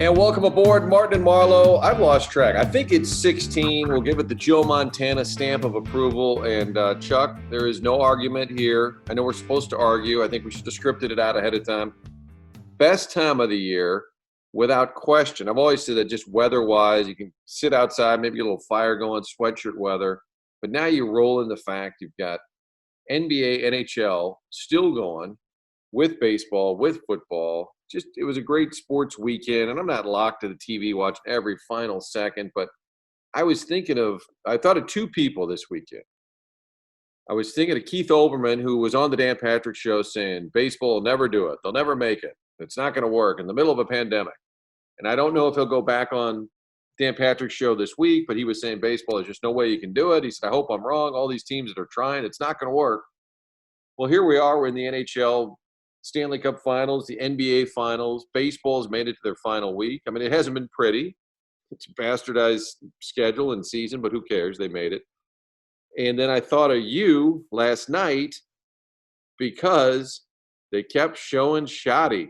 And welcome aboard, Martin and Marlow. I've lost track. I think it's 16. We'll give it the Joe Montana stamp of approval. And Chuck, there is no argument here. I know we're supposed to argue. I think we should have scripted it out ahead of time. Best time of the year, without question. I've always said that just weather-wise, you can sit outside, maybe get a little fire going, sweatshirt weather. But now you roll in the fact you've got NBA, NHL still going with baseball, with football. Just it was a great sports weekend, and I'm not locked to the TV watching every final second, but I thought of two people this weekend. I was thinking of Keith Olbermann, who was on the Dan Patrick Show saying baseball will never do it. They'll never make it. It's not going to work in the middle of a pandemic. And I don't know if he'll go back on Dan Patrick's show this week, but he was saying baseball, there's just no way you can do it. He said, I hope I'm wrong. All these teams that are trying, it's not going to work. Well, here we are. We're in the NHL Stanley Cup Finals, the NBA Finals. Baseball's made it to their final week. I mean, it hasn't been pretty. It's a bastardized schedule and season, but who cares? They made it. And then I thought of you last night because they kept showing Shotty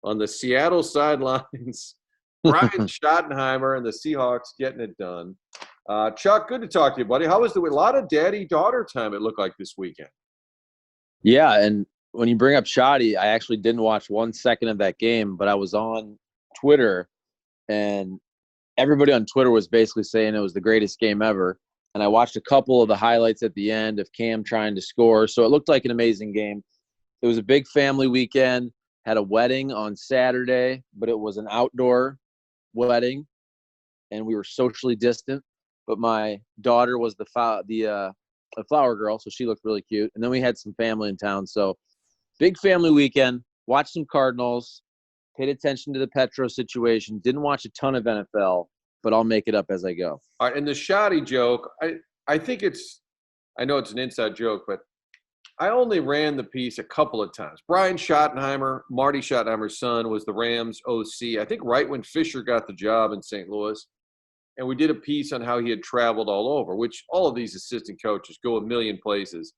on the Seattle sidelines. Brian Schottenheimer and the Seahawks getting it done. Chuck, good to talk to you, buddy. How was a lot of daddy-daughter time it looked like this weekend? Yeah, and when you bring up Shotty, I actually didn't watch 1 second of that game, but I was on Twitter, and everybody on Twitter was basically saying it was the greatest game ever. And I watched a couple of the highlights at the end of Cam trying to score, so it looked like an amazing game. It was a big family weekend. Had a wedding on Saturday, but it was an outdoor wedding, and we were socially distant. But my daughter was the flower girl, so she looked really cute. And then we had some family in town, so big family weekend. Watched some Cardinals, paid attention to the Petro situation. Didn't watch a ton of NFL, but I'll make it up as I go. All right, and the Shotty joke, I think I know it's an inside joke, but I only ran the piece a couple of times. Brian Schottenheimer, Marty Schottenheimer's son, was the Rams OC, I think right when Fisher got the job in St. Louis. And we did a piece on how he had traveled all over, which all of these assistant coaches go a million places.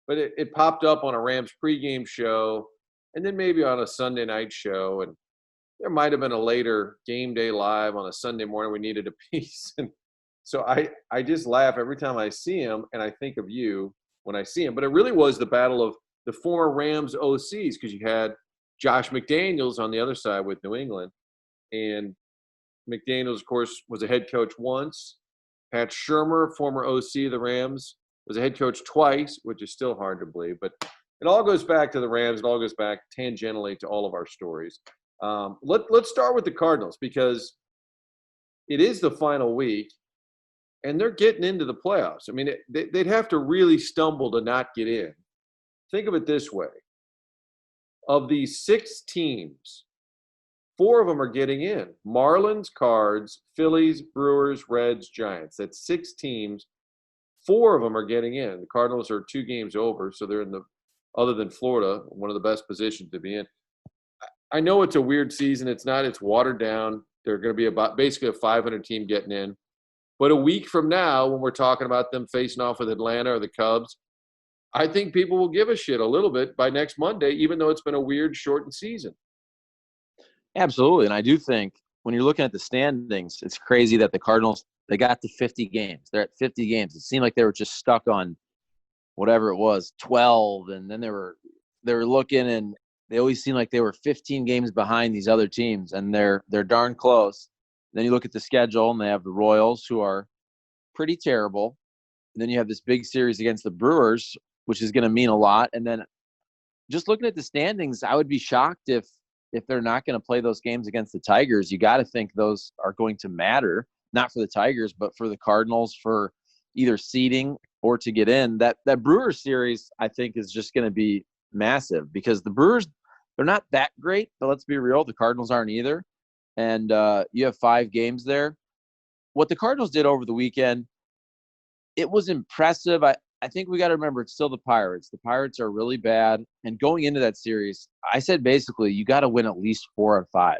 But it popped up on a Rams pregame show and then maybe on a Sunday night show. And there might have been a later game day live on a Sunday morning. We needed a piece. And so I just laugh every time I see him, and I think of you when I see him. But it really was the battle of the former Rams OCs, because you had Josh McDaniels on the other side with New England. And McDaniels, of course, was a head coach once. Pat Shurmur, former OC of the Rams, was a head coach twice, which is still hard to believe. But it all goes back to the Rams. It all goes back tangentially to all of our stories. Let's start with the Cardinals, because it is the final week, and they're getting into the playoffs. I mean, they'd have to really stumble to not get in. Think of it this way. Of these 6 teams, 4 of them are getting in. Marlins, Cards, Phillies, Brewers, Reds, Giants. That's 6 teams. 4 of them are getting in. The Cardinals are 2 games over, so they're in other than Florida, one of the best positions to be in. I know it's a weird season. It's not. It's watered down. They're going to be basically a 500 team getting in. But a week from now, when we're talking about them facing off with Atlanta or the Cubs, I think people will give a shit a little bit by next Monday, even though it's been a weird, shortened season. Absolutely. And I do think when you're looking at the standings, it's crazy that the Cardinals, they got to 50 games. They're at 50 games. It seemed like they were just stuck on whatever it was, 12. And then they were looking, and they always seemed like they were 15 games behind these other teams, and they're darn close. Then you look at the schedule, and they have the Royals, who are pretty terrible. And then you have this big series against the Brewers, which is going to mean a lot. And then just looking at the standings, I would be shocked if they're not going to play those games against the Tigers. You got to think those are going to matter, not for the Tigers, but for the Cardinals, for either seeding or to get in. That Brewers series, I think, is just going to be massive, because the Brewers, they're not that great, but let's be real, the Cardinals aren't either. And you have 5 games there. What the Cardinals did over the weekend, it was impressive. I think we got to remember it's still the Pirates. The Pirates are really bad. And going into that series, I said basically you got to win at least 4 or 5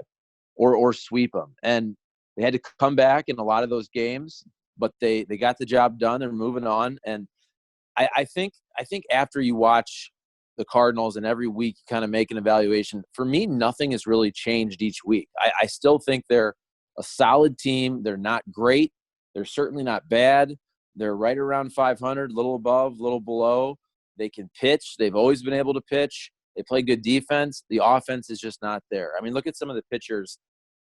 or sweep them. And they had to come back in a lot of those games, but they got the job done. They're moving on. And I think after you watch the Cardinals, and every week you kind of make an evaluation. For me, nothing has really changed each week. I still think they're a solid team. They're not great. They're certainly not bad. They're right around 500, a little above, a little below. They can pitch. They've always been able to pitch. They play good defense. The offense is just not there. I mean, look at some of the pitchers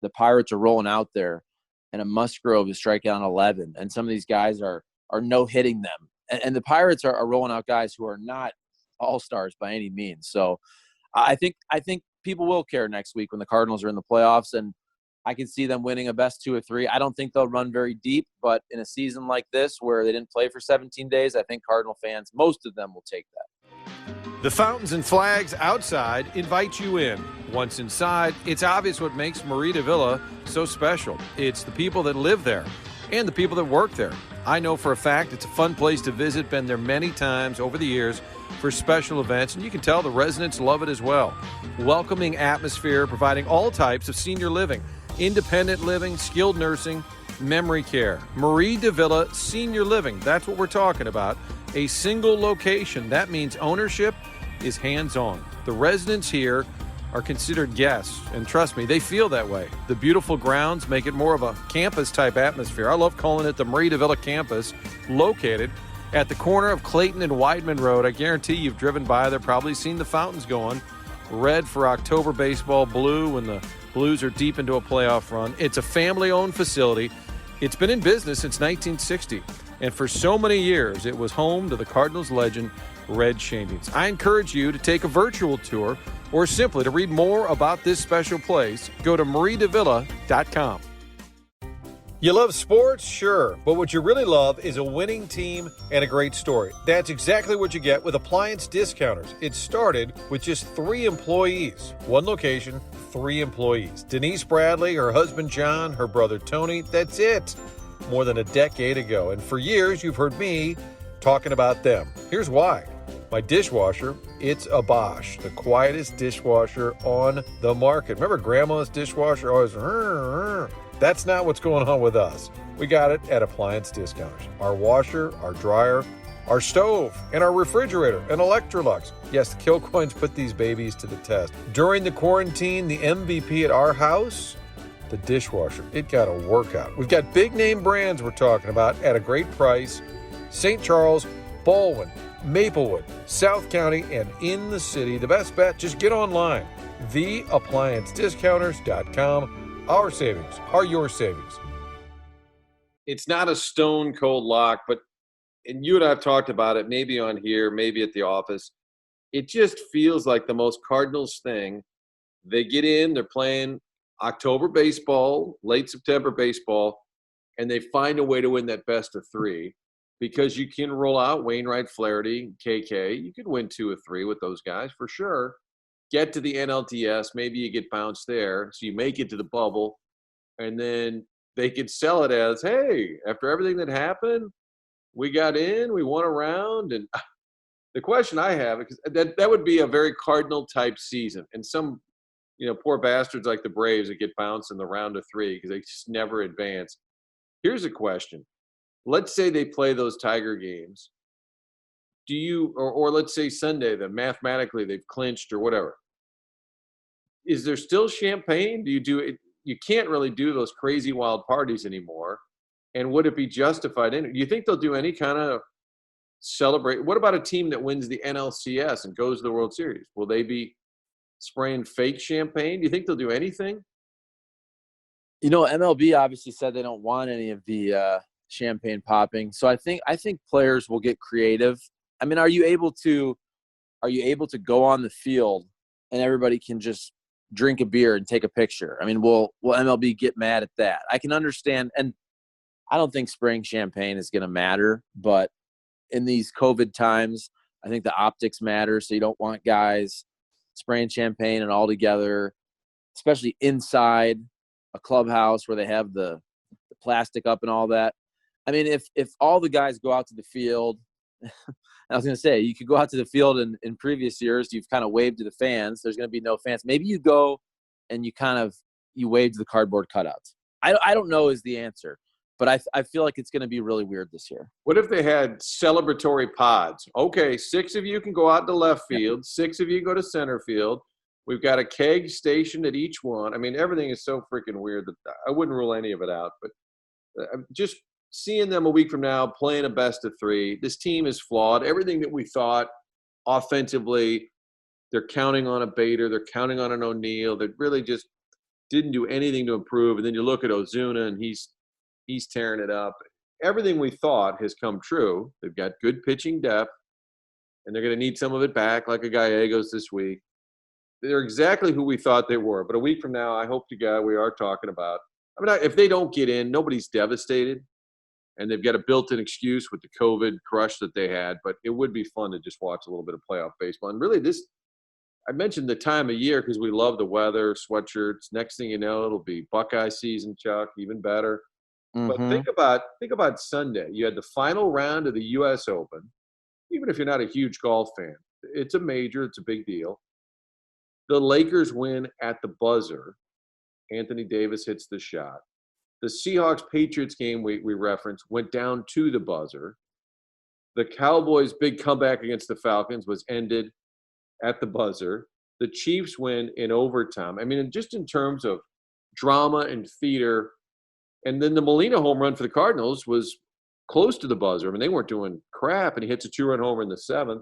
the Pirates are rolling out there, and a Musgrove is striking out 11, and some of these guys are no-hitting them. And the Pirates are rolling out guys who are not all-stars by any means. So I think people will care next week when the Cardinals are in the playoffs, and I can see them winning a best 2 or 3. I don't think they'll run very deep, but in a season like this where they didn't play for 17 days, I think Cardinal fans, most of them, will take that. The fountains and flags outside invite you in. Once inside, it's obvious what makes Marie de Villa so special. It's the people that live there and the people that work there. I know for a fact it's a fun place to visit, been there many times over the years for special events, and you can tell the residents love it as well. Welcoming atmosphere, providing all types of senior living, independent living, skilled nursing, memory care. Marie de Villa Senior Living, that's what we're talking about. A single location. That means ownership is hands-on. The residents here are considered guests, and trust me, they feel that way. The beautiful grounds make it more of a campus-type atmosphere. I love calling it the Marie de Villa campus, located at the corner of Clayton and Weidman Road. I guarantee you've driven by there, probably seen the fountains going. Red for October baseball, blue when the Blues are deep into a playoff run. It's a family-owned facility. It's been in business since 1960, and for so many years, it was home to the Cardinals legend, Red Shandians. I encourage you to take a virtual tour or simply to read more about this special place. Go to mariedevilla.com. You love sports? Sure. But what you really love is a winning team and a great story. That's exactly what you get with Appliance Discounters. It started with just 3 employees. 1 location, 3 employees. Denise Bradley, her husband John, her brother Tony. That's it. More than a decade ago. And for years, you've heard me talking about them. Here's why. My dishwasher, it's a Bosch, the quietest dishwasher on the market. Remember Grandma's dishwasher always, That's not what's going on with us. We got it at Appliance Discounters. Our washer, our dryer, our stove, and our refrigerator, and Electrolux. Yes, the Kilcoynes put these babies to the test. During the quarantine, the MVP at our house, the dishwasher, it got a workout. We've got big name brands we're talking about at a great price. St. Charles, Baldwin, Maplewood, South County, and in the city. The best bet, just get online. TheApplianceDiscounters.com. Our savings are your savings. It's not a stone cold lock, but, and you and I have talked about it, maybe on here, maybe at the office. It just feels like the most Cardinals thing. They get in, they're playing October baseball, late September baseball, and they find a way to win that best of 3 because you can roll out Wainwright, Flaherty, KK. You could win 2 or 3 with those guys for sure. Get to the NLTS, maybe you get bounced there, so you make it to the bubble, and then they could sell it as, hey, after everything that happened, we got in, we won a round, and the question I have, because that would be a very Cardinal-type season, and some, poor bastards like the Braves that get bounced in the round of 3 because they just never advance. Here's a question. Let's say they play those Tiger games. Do you, or let's say Sunday, that mathematically they've clinched or whatever. Is there still champagne? Do you do it? You can't really do those crazy wild parties anymore. And would it be justified? Do you think they'll do any kind of celebrate? What about a team that wins the NLCS and goes to the World Series? Will they be spraying fake champagne? Do you think they'll do anything? MLB obviously said they don't want any of the champagne popping. So I think players will get creative. I mean, are you able to go on the field and everybody can just drink a beer and take a picture? I mean, will MLB get mad at that? I can understand, and I don't think spraying champagne is going to matter, but in these COVID times, I think the optics matter. So you don't want guys spraying champagne and all together, especially inside a clubhouse where they have the plastic up and all that. I mean, if all the guys go out to the field, I was going to say, you could go out to the field in previous years, you've kind of waved to the fans. There's going to be no fans. Maybe you go and you wave to the cardboard cutouts. I don't know is the answer. But I feel like it's going to be really weird this year. What if they had celebratory pods? Okay, 6 of you can go out to left field. 6 of you go to center field. We've got a keg stationed at each one. I mean, everything is so freaking weird that I wouldn't rule any of it out. But just seeing them a week from now playing a best of 3, this team is flawed. Everything that we thought offensively, they're counting on a Bader. They're counting on an O'Neill. They really just didn't do anything to improve. And then you look at Ozuna, and he's tearing it up. Everything we thought has come true. They've got good pitching depth, and they're going to need some of it back, like a Gallegos this week. They're exactly who we thought they were. But a week from now, I hope to God we are talking about. I mean, if they don't get in, nobody's devastated, and they've got a built-in excuse with the COVID crush that they had. But it would be fun to just watch a little bit of playoff baseball. And really, I mentioned the time of year because we love the weather, sweatshirts. Next thing you know, it'll be Buckeye season, Chuck, even better. But think about Sunday. You had the final round of the U.S. Open. Even if you're not a huge golf fan, it's a major. It's a big deal. The Lakers win at the buzzer. Anthony Davis hits the shot. The Seahawks-Patriots game we referenced went down to the buzzer. The Cowboys' big comeback against the Falcons was ended at the buzzer. The Chiefs win in overtime. I mean, just in terms of drama and theater. And then the Molina home run for the Cardinals was close to the buzzer. I mean, they weren't doing crap, and he hits a 2-run homer in the 7th.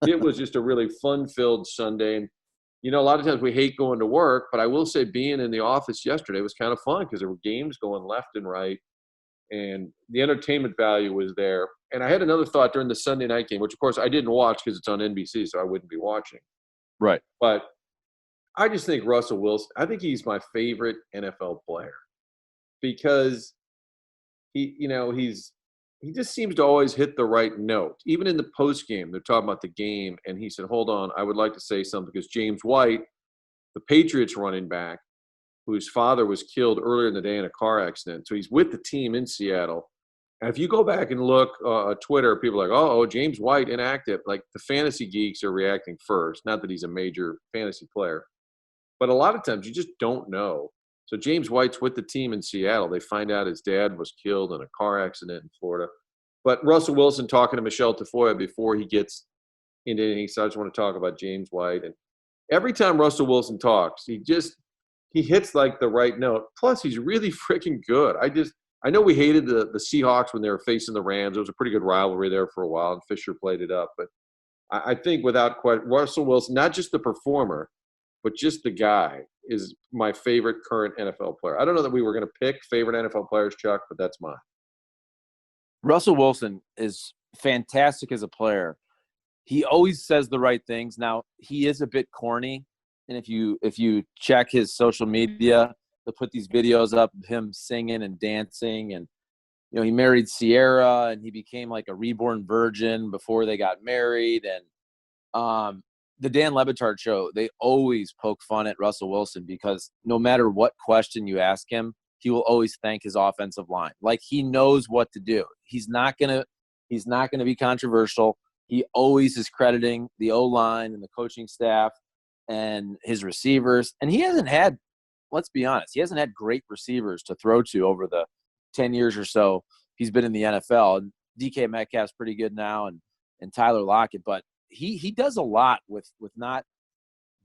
It was just a really fun-filled Sunday. And, you know, a lot of times we hate going to work, but I will say being in the office yesterday was kind of fun because there were games going left and right, and the entertainment value was there. And I had another thought during the Sunday night game, which, of course, I didn't watch because it's on NBC, so I wouldn't be watching. Right. But I just think Russell Wilson – I think he's my favorite NFL player. Because he just seems to always hit the right note. Even in the post game, they're talking about the game, and he said, "Hold on, I would like to say something," because James White, the Patriots running back, whose father was killed earlier in the day in a car accident, so he's with the team in Seattle. And if you go back and look at Twitter, people are like, "Oh, James White inactive." Like the fantasy geeks are reacting first. Not that he's a major fantasy player, but a lot of times you just don't know. So James White's with the team in Seattle. They find out his dad was killed in a car accident in Florida. But Russell Wilson talking to Michelle Tafoya before he gets into anything, so I just want to talk about James White. And every time Russell Wilson talks, he hits like the right note. Plus, he's really freaking good. I know we hated the Seahawks when they were facing the Rams. It was a pretty good rivalry there for a while, and Fisher played it up. But I think without question, Russell Wilson, not just the performer, but just the guy, is my favorite current NFL player. I don't know that we were going to pick favorite NFL players, Chuck, but that's mine. Russell Wilson is fantastic as a player. He always says the right things. Now, he is a bit corny, and if you check his social media, they'll put these videos up of him singing and dancing, and you know, he married Sierra, and he became like a reborn virgin before they got married. And the Dan Le Batard show, they always poke fun at Russell Wilson because no matter what question you ask him, he will always thank his offensive line. Like he knows what to do. He's not gonna be controversial. He always is crediting the O-line and the coaching staff and his receivers. And he hasn't had, let's be honest, he hasn't had great receivers to throw to over the 10 years or so he's been in the NFL. And DK Metcalf's pretty good now, and Tyler Lockett, but he does a lot with not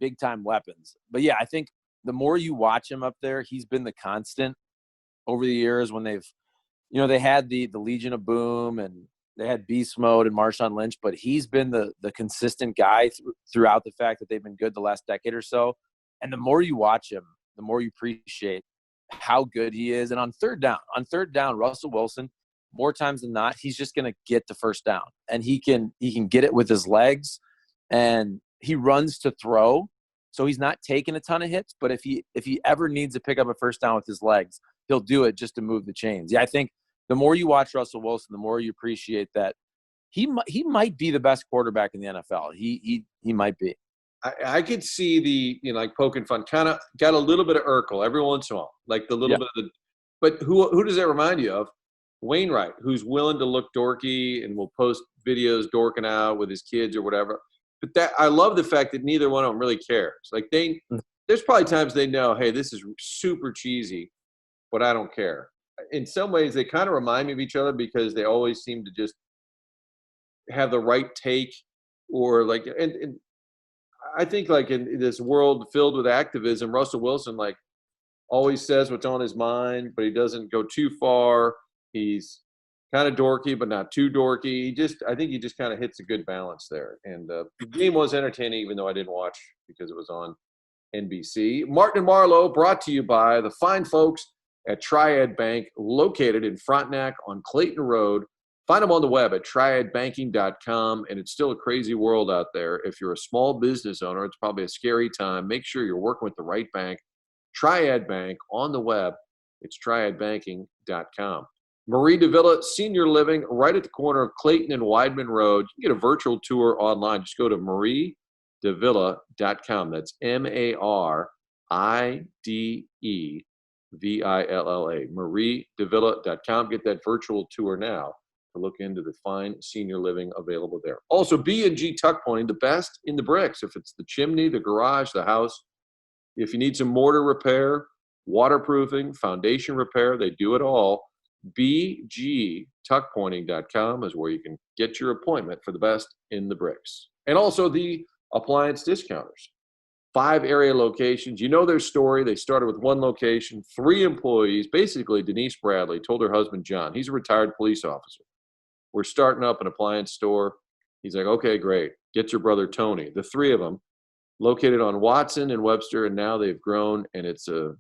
big-time weapons. But, yeah, I think the more you watch him up there, he's been the constant over the years when they've – you know, they had the Legion of Boom and they had Beast Mode and Marshawn Lynch, but he's been the consistent guy throughout the fact that they've been good the last decade or so. And the more you watch him, the more you appreciate how good he is. And on third down, Russell Wilson, more times than not, he's just going to get the first down, and he can get it with his legs, and he runs to throw. So he's not taking a ton of hits, but if he ever needs to pick up a first down with his legs, he'll do it just to move the chains. Yeah, I think the more you watch Russell Wilson, the more you appreciate that he might be the best quarterback in the NFL. He might be. I could see like poking fun, kind of got a little bit of Urkel every once in a while, like the little bit of the. But who does that remind you of? Wainwright, who's willing to look dorky and will post videos dorking out with his kids or whatever. But I love the fact that neither one of them really cares. Like there's probably times they know, hey, this is super cheesy, but I don't care. in some ways they kind of remind me of each other because they always seem to just have the right take, or like, and I think like in this world filled with activism, Russell Wilson like always says what's on his mind, but he doesn't go too far. He's kind of dorky, but not too dorky. I think he just kind of hits a good balance there. And the game was entertaining, even though I didn't watch because it was on NBC. Martin and Marlow, brought to you by the fine folks at Triad Bank, located in Frontenac on Clayton Road. Find them on the web at triadbanking.com. And it's still a crazy world out there. If you're a small business owner, it's probably a scary time. Make sure you're working with the right bank. Triad Bank on the web. It's triadbanking.com. Marie Davila Senior Living, right at the corner of Clayton and Wideman Road. You can get a virtual tour online. Just go to mariedevilla.com. That's MARIDEVILLA. mariedevilla.com. Get that virtual tour now to look into the fine senior living available there. Also, B&G Tuck Pointing, the best in the bricks. If it's the chimney, the garage, the house, if you need some mortar repair, waterproofing, foundation repair, they do it all. bgtuckpointing.com is where you can get your appointment for the best in the bricks. And also the appliance discounters. 5 area locations. You know their story. They started with 1 location, 3 employees. Basically, Denise Bradley told her husband, John, he's a retired police officer. We're starting up an appliance store. He's like, okay, great. Get your brother, Tony. The 3 of them, located on Watson and Webster, and now they've grown, and it's a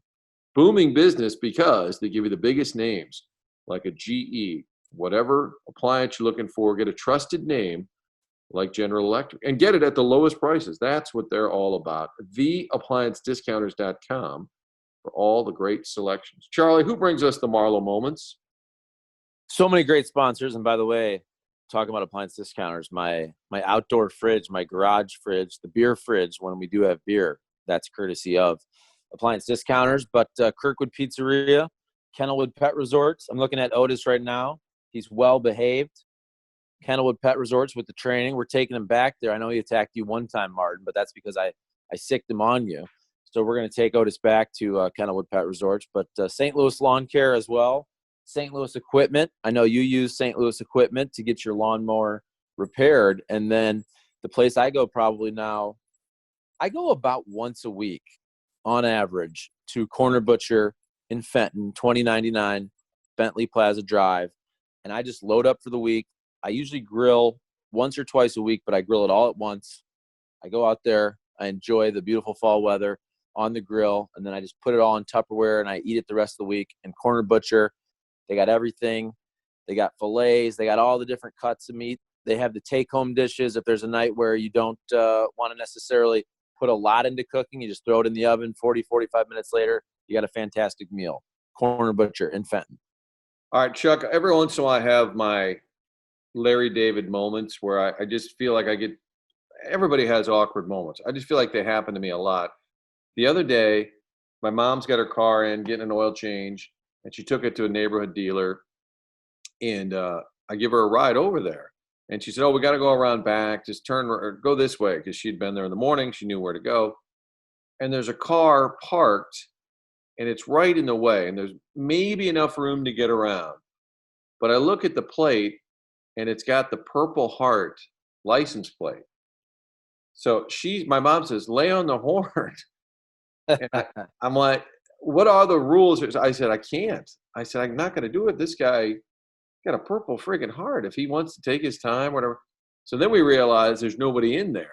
booming business because they give you the biggest names, like a GE, whatever appliance you're looking for, get a trusted name like General Electric, and get it at the lowest prices. That's what they're all about. TheApplianceDiscounters.com for all the great selections. Charlie, who brings us the Marlow moments? So many great sponsors. And by the way, talking about appliance discounters, my outdoor fridge, my garage fridge, the beer fridge, when we do have beer, that's courtesy of appliance discounters. But Kirkwood Pizzeria, Kennelwood Pet Resorts. I'm looking at Otis right now. He's well behaved. Kennelwood Pet Resorts with the training. We're taking him back there. I know he attacked you one time, Martin, but that's because I sicked him on you. So we're going to take Otis back to Kennelwood Pet Resorts. But St. Louis Lawn Care as well. St. Louis Equipment. I know you use St. Louis Equipment to get your lawnmower repaired. And then the place I go probably now, I go about once a week on average to Corner Butcher in Fenton, 2099 Bentley Plaza Drive. And I just load up for the week. I usually grill once or twice a week, but I grill it all at once. I go out there. I enjoy the beautiful fall weather on the grill, and then I just put it all in Tupperware, and I eat it the rest of the week. And Corner Butcher, they got everything. They got fillets. They got all the different cuts of meat. They have the take-home dishes. If there's a night where you don't want to necessarily put a lot into cooking, you just throw it in the oven. 40, 45 minutes later, you got a fantastic meal. Corner Butcher in Fenton. All right, Chuck, every once in a while I have my Larry David moments where I just feel like everybody has awkward moments. I just feel like they happen to me a lot. The other day, my mom's got her car in, getting an oil change, and she took it to a neighborhood dealer, and I give her a ride over there. And she said, oh, we got to go around back, just go this way, because she'd been there in the morning. She knew where to go. And there's a car parked, and it's right in the way, and there's maybe enough room to get around. But I look at the plate, and it's got the Purple Heart license plate. So my mom says, lay on the horn. And I'm like, what are the rules? I said, I can't. I said, I'm not going to do it. This guy got a Purple friggin' Heart. If he wants to take his time, whatever. So then we realized there's nobody in there.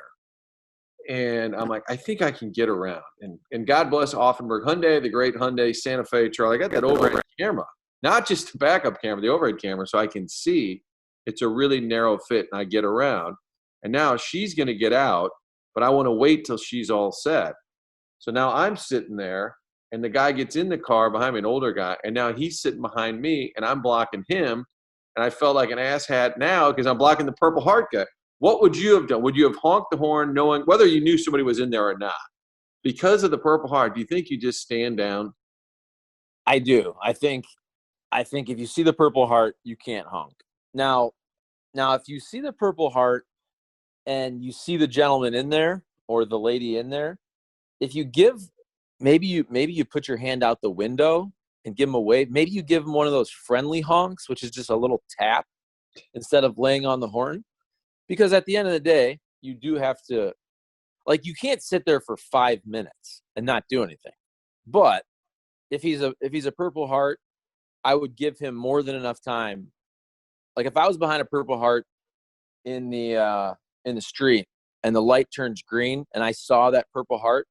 And I'm like, I think I can get around. And God bless Offenburg Hyundai, the great Hyundai Santa Fe. Charlie, I got that overhead camera, not just the backup camera, the overhead camera, so I can see. It's a really narrow fit, and I get around. And now she's going to get out, but I want to wait till she's all set. So now I'm sitting there, and the guy gets in the car behind me, an older guy, and now he's sitting behind me, and I'm blocking him. And I felt like an asshat now because I'm blocking the Purple Heart guy. What would you have done? Would you have honked the horn knowing whether you knew somebody was in there or not? Because of the Purple Heart, do you think you just stand down? I do. I think if you see the Purple Heart, you can't honk. Now, if you see the Purple Heart and you see the gentleman in there or the lady in there, if you give, maybe you put your hand out the window and give him a wave. Maybe you give him one of those friendly honks, which is just a little tap instead of laying on the horn. Because at the end of the day, you do have to, like, you can't sit there for 5 minutes and not do anything. But if he's a Purple Heart, I would give him more than enough time. Like, if I was behind a Purple Heart in the street and the light turns green and I saw that Purple Heart,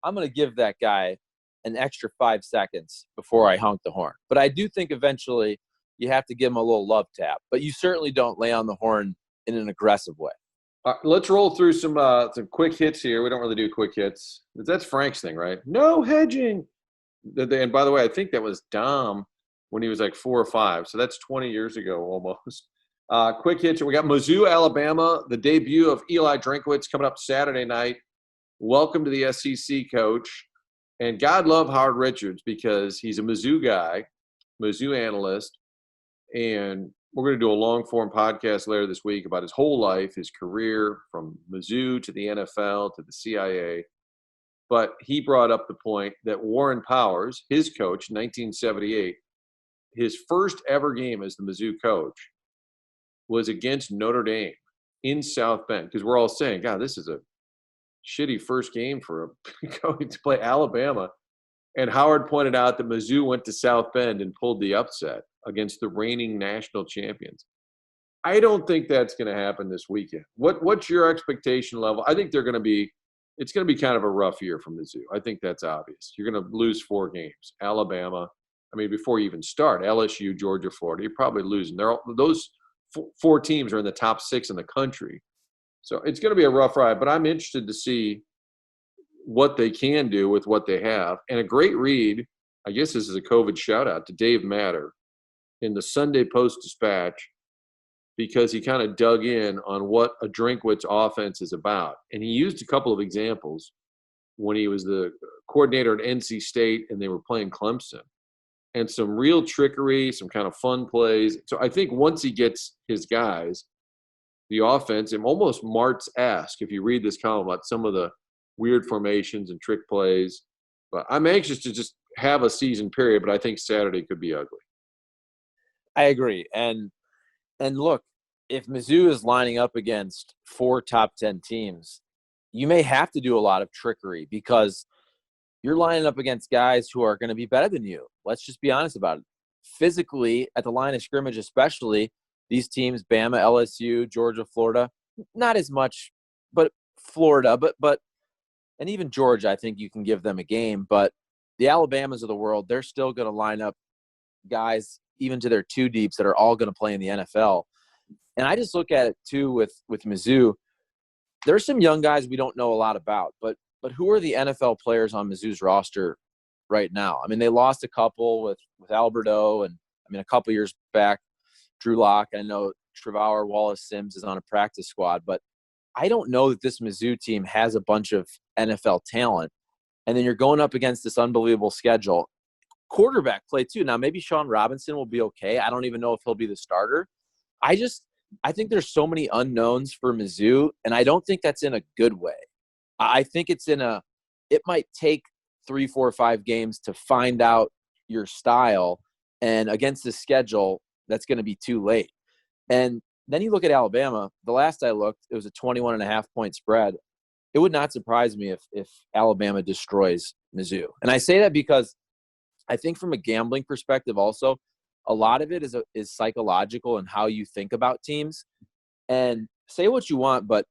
I'm going to give that guy an extra 5 seconds before I honk the horn. But I do think eventually you have to give him a little love tap. But you certainly don't lay on the horn in an aggressive way. Let's roll through some quick hits here. We don't really do quick hits. That's Frank's thing, right? No hedging. And by the way, I think that was Dom when he was like 4 or 5. So that's 20 years ago almost. Quick hits. We got Mizzou, Alabama, the debut of Eli Drinkwitz coming up Saturday night. Welcome to the SEC, coach. And God love Howard Richards because he's a Mizzou guy, Mizzou analyst. And we're going to do a long-form podcast later this week about his whole life, his career from Mizzou to the NFL to the CIA. But he brought up the point that Warren Powers, his coach in 1978, his first ever game as the Mizzou coach was against Notre Dame in South Bend. Because we're all saying, God, this is a shitty first game for going to play Alabama. And Howard pointed out that Mizzou went to South Bend and pulled the upset against the reigning national champions. I don't think that's going to happen this weekend. What's your expectation level? I think it's going to be kind of a rough year for Mizzou. I think that's obvious. You're going to lose 4 games. Alabama, I mean, before you even start, LSU, Georgia, Florida, you're probably losing. Those 4 teams are in the top 6 in the country. So it's going to be a rough ride, but I'm interested to see what they can do with what they have. And a great read, I guess this is a COVID shout-out to Dave Matter in the Sunday Post-Dispatch, because he kind of dug in on what a Drinkwitz offense is about. And he used a couple of examples when he was the coordinator at NC State and they were playing Clemson. And some real trickery, some kind of fun plays. So I think once he gets his guys, the offense, and almost Martz-esque, if you read this column about some of the weird formations and trick plays. But I'm anxious to just have a season period, but I think Saturday could be ugly. I agree. And look, if Mizzou is lining up against 4 top 10 teams, you may have to do a lot of trickery because you're lining up against guys who are going to be better than you. Let's just be honest about it. Physically, at the line of scrimmage especially, these teams, Bama, LSU, Georgia, Florida, not as much, but Florida, but and even Georgia, I think you can give them a game. But the Alabamas of the world, they're still going to line up guys, even to their 2 deeps, that are all going to play in the NFL. And I just look at it, too, with Mizzou. There's some young guys we don't know a lot about, but who are the NFL players on Mizzou's roster right now? I mean, they lost a couple with Alberto, and, I mean, a couple years back, Drew Lock. I know Trevor Wallace-Sims is on a practice squad, but I don't know that this Mizzou team has a bunch of NFL talent. And then you're going up against this unbelievable schedule. Quarterback play, too. Now, maybe Sean Robinson will be okay. I don't even know if he'll be the starter. I think there's so many unknowns for Mizzou, and I don't think that's in a good way. I think it's it might take 3, 4, 5 games to find out your style, and against the schedule, that's going to be too late. And then you look at Alabama. The last I looked, it was a 21.5-point spread. It would not surprise me if Alabama destroys Mizzou. And I say that because I think from a gambling perspective also, a lot of it is psychological and how you think about teams. And say what you want, but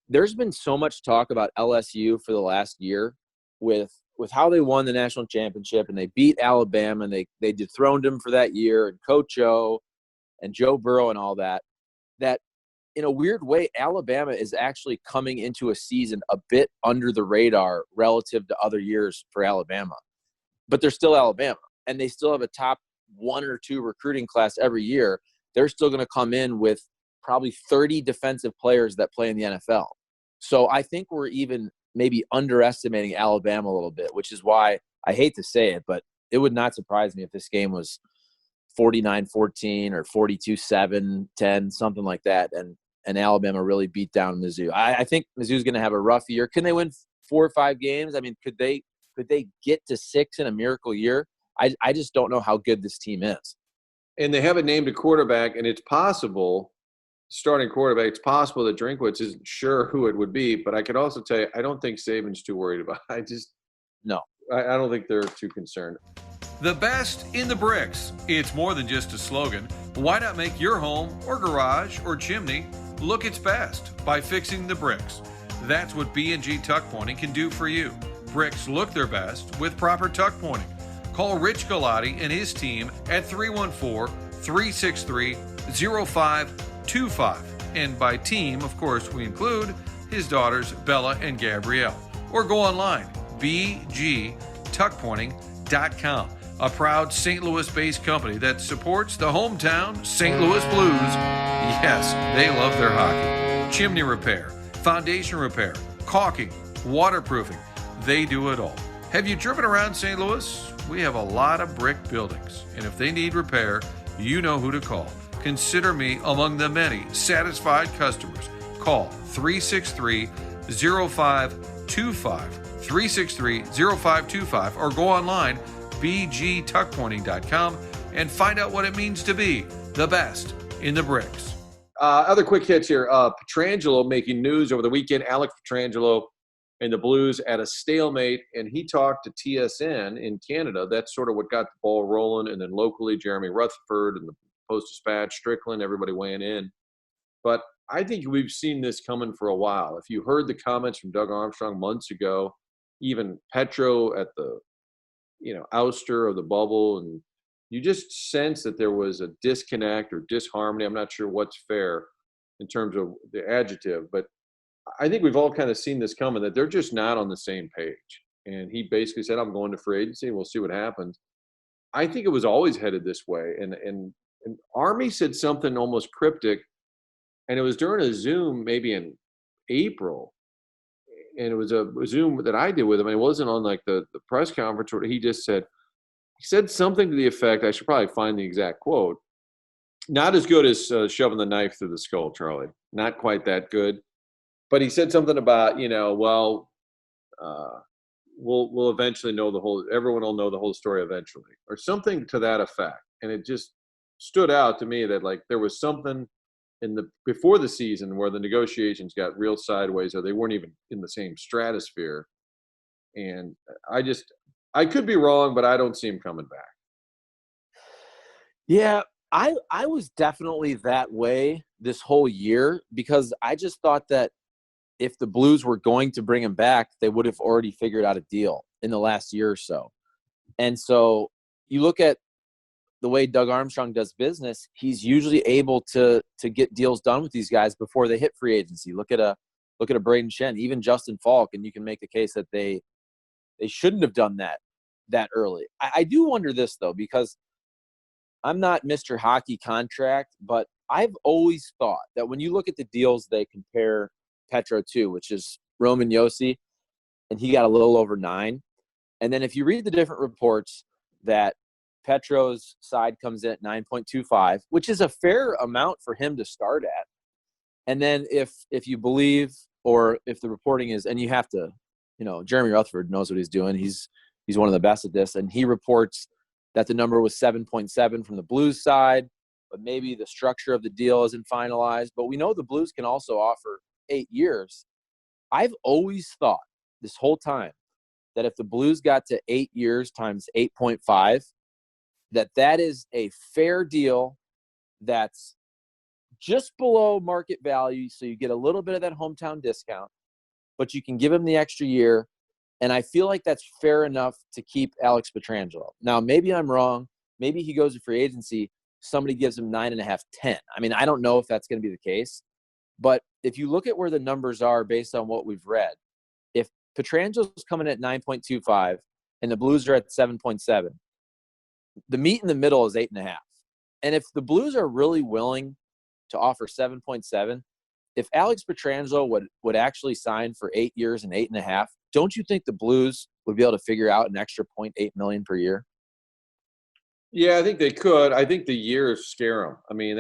there's been so much talk about LSU for the last year with how they won the national championship and they beat Alabama and they dethroned them for that year, and Coach O and Joe Burrow and all that in a weird way, Alabama is actually coming into a season a bit under the radar relative to other years for Alabama. But they're still Alabama, and they still have a top 1 or 2 recruiting class every year. They're still going to come in with probably 30 defensive players that play in the NFL. So I think we're even maybe underestimating Alabama a little bit, which is why I hate to say it, but it would not surprise me if this game was 49-14 or 42-7, 10, something like that, and Alabama really beat down Mizzou. I think Mizzou's going to have a rough year. Can they win 4 or 5 games? I mean, could they get to 6 in a miracle year? I just don't know how good this team is. And they haven't named a quarterback, and it's possible, starting quarterback, it's possible that Drinkwitz isn't sure who it would be. But I could also tell you, I don't think Saban's too worried about it. I don't think they're too concerned. The best in the bricks. It's more than just a slogan. Why not make your home or garage or chimney look its best by fixing the bricks? That's what B&G Tuck Pointing can do for you. Bricks look their best with proper tuck pointing. Call Rich Galati and his team at 314-363-0525. And by team, of course, we include his daughters, Bella and Gabrielle. Or go online, bgtuckpointing.com. A proud St. Louis-based company that supports the hometown St. Louis Blues. Yes, they love their hockey. Chimney repair, foundation repair, caulking, waterproofing. They do it all. Have you driven around St. Louis? We have a lot of brick buildings, and if they need repair, you know who to call. Consider me among the many satisfied customers. Call 363-0525, 363-0525, or go online, bgtuckpointing.com, and find out what it means to be the best in the bricks. Other quick hits here. Pietrangelo making news over the weekend. Alex Pietrangelo and the Blues at a stalemate, and he talked to TSN in Canada. That's sort of what got the ball rolling. And then locally, Jeremy Rutherford and the Post-Dispatch, Strickland, everybody weighing in. But I think we've seen this coming for a while. If you heard the comments from Doug Armstrong months ago, even Petro at the ouster of the bubble, and you just sense that there was a disconnect or disharmony. I'm not sure what's fair in terms of the adjective, but I think we've all kind of seen this coming, that they're just not on the same page. And he basically said, I'm going to free agency and we'll see what happens. I think it was always headed this way. And Army said something almost cryptic, and it was during a Zoom maybe in April. And it was a Zoom that I did with him. And it wasn't on like the press conference where he said something to the effect, I should probably find the exact quote, not as good as shoving the knife through the skull, Charlie. Not quite that good. But he said something about, we'll eventually know everyone will know the whole story eventually, or something to that effect. And it just stood out to me that like there was something before the season where the negotiations got real sideways, or they weren't even in the same stratosphere. And I could be wrong, but I don't see him coming back. Yeah, I was definitely that way this whole year, because I just thought that if the Blues were going to bring him back, they would have already figured out a deal in the last year or so. And so you look at the way Doug Armstrong does business, he's usually able to get deals done with these guys before they hit free agency. Look at a Braden Shen, even Justin Falk, and you can make the case that they shouldn't have done that early. I do wonder this, though, because I'm not Mr. Hockey contract, but I've always thought that when you look at the deals they compare Petro to, which is Roman Josi, and he got a little over 9. And then if you read the different reports, that Petro's side comes in at 9.25, which is a fair amount for him to start at. And then if you believe, or if the reporting is, and you have to, Jeremy Rutherford knows what he's doing. He's one of the best at this, and he reports that the number was 7.7 from the Blues side, but maybe the structure of the deal isn't finalized. But we know the Blues can also offer 8 years. I've always thought this whole time that if the Blues got to 8 years times 8.5, that is a fair deal that's just below market value, so you get a little bit of that hometown discount, but you can give him the extra year, and I feel like that's fair enough to keep Alex Pietrangelo. Now, maybe I'm wrong. Maybe he goes to free agency, somebody gives him 9.5, 10. I mean, I don't know if that's going to be the case. But if you look at where the numbers are based on what we've read, if Pietrangelo's coming at 9.25 and the Blues are at 7.7, the meat in the middle is 8.5. And if the Blues are really willing to offer 7.7, if Alex Pietrangelo would actually sign for 8 years and 8.5, don't you think the Blues would be able to figure out an extra $0.8 million per year? Yeah, I think they could. I think the years scare them. I mean,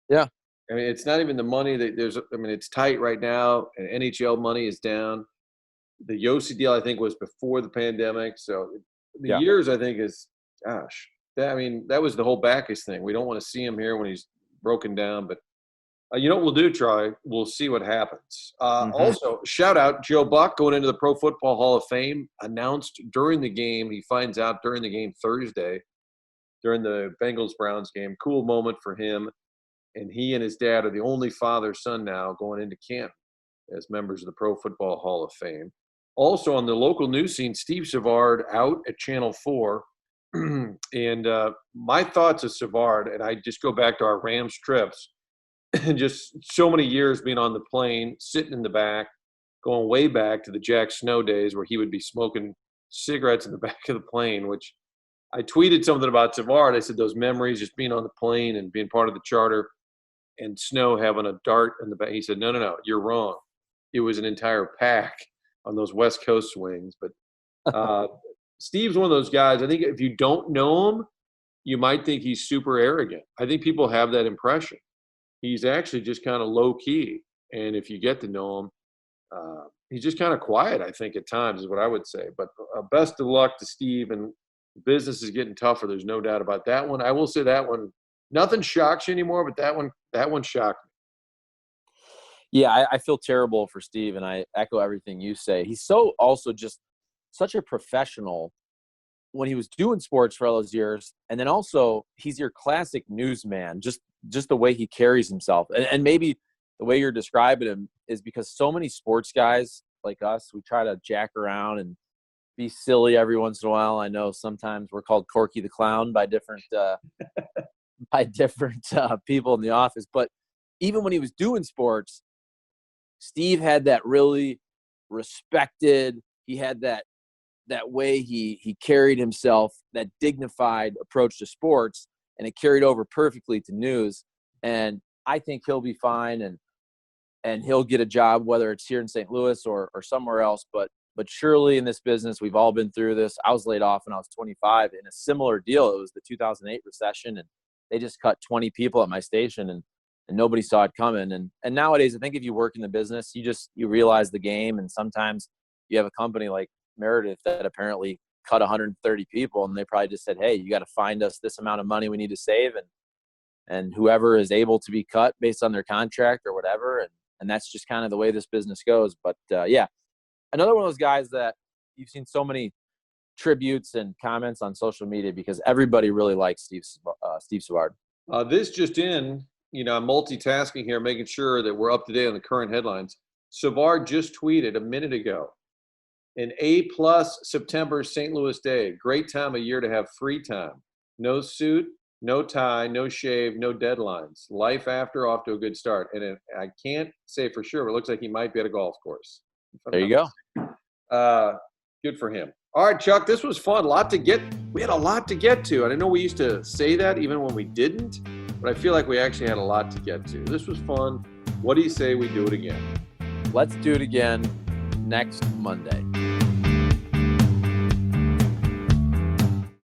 yeah. I mean, it's not even the money that it's tight right now, and NHL money is down. The Josi deal, I think, was before the pandemic. So the years, I think, is gosh, that was the whole Backus thing. We don't want to see him here when he's broken down, but you know what we'll do, Troy? We'll see what happens. Also, shout out Joe Buck going into the Pro Football Hall of Fame, announced during the game. He finds out during the game Thursday, during the Bengals-Browns game. Cool moment for him. And he and his dad are the only father-son now going into camp as members of the Pro Football Hall of Fame. Also on the local news scene, Steve Savard out at Channel 4. And my thoughts of Savard, and I just go back to our Rams trips, and just so many years being on the plane, sitting in the back, going way back to the Jack Snow days where he would be smoking cigarettes in the back of the plane, which I tweeted something about Savard. I said those memories, just being on the plane and being part of the charter and Snow having a dart in the back. He said, no, you're wrong. It was an entire pack on those West Coast swings. But Steve's one of those guys, I think if you don't know him, you might think he's super arrogant. I think people have that impression. He's actually just kind of low-key. And if you get to know him, he's just kind of quiet, I think, at times is what I would say. But best of luck to Steve. And business is getting tougher. There's no doubt about that one. I will say that one, nothing shocks you anymore, but that one shocked me. Yeah, I feel terrible for Steve, and I echo everything you say. He's also just such a professional when he was doing sports for all those years. And then also he's your classic newsman, just the way he carries himself. And maybe the way you're describing him is because so many sports guys like us, we try to jack around and be silly every once in a while. I know sometimes we're called Corky the Clown by different people in the office. But even when he was doing sports, Steve had that really respected, he had that way he carried himself, that dignified approach to sports, and it carried over perfectly to news. And I think he'll be fine, and he'll get a job, whether it's here in St. Louis or somewhere else. But surely in this business, we've all been through this. I was laid off when I was 25 in a similar deal. It was the 2008 recession, and they just cut 20 people at my station, and nobody saw it coming. And nowadays, I think if you work in the business, you realize the game. And sometimes you have a company like Meredith that apparently cut 130 people, and they probably just said, hey, you got to find us this amount of money we need to save, and whoever is able to be cut based on their contract or whatever. And that's just kind of the way this business goes. But yeah, another one of those guys that you've seen so many tributes and comments on social media because everybody really likes Steve Savard. This just in, I'm multitasking here, making sure that we're up to date on the current headlines. Savard just tweeted a minute ago, an A+ September St. Louis day. Great time of year to have free time. No suit, no tie, no shave, no deadlines. Life after off to a good start. And I can't say for sure, but it looks like he might be at a golf course. There you go. Good for him. All right, Chuck, this was fun. We had a lot to get to. And I know we used to say that even when we didn't, but I feel like we actually had a lot to get to. This was fun. What do you say we do it again? Let's do it again next Monday.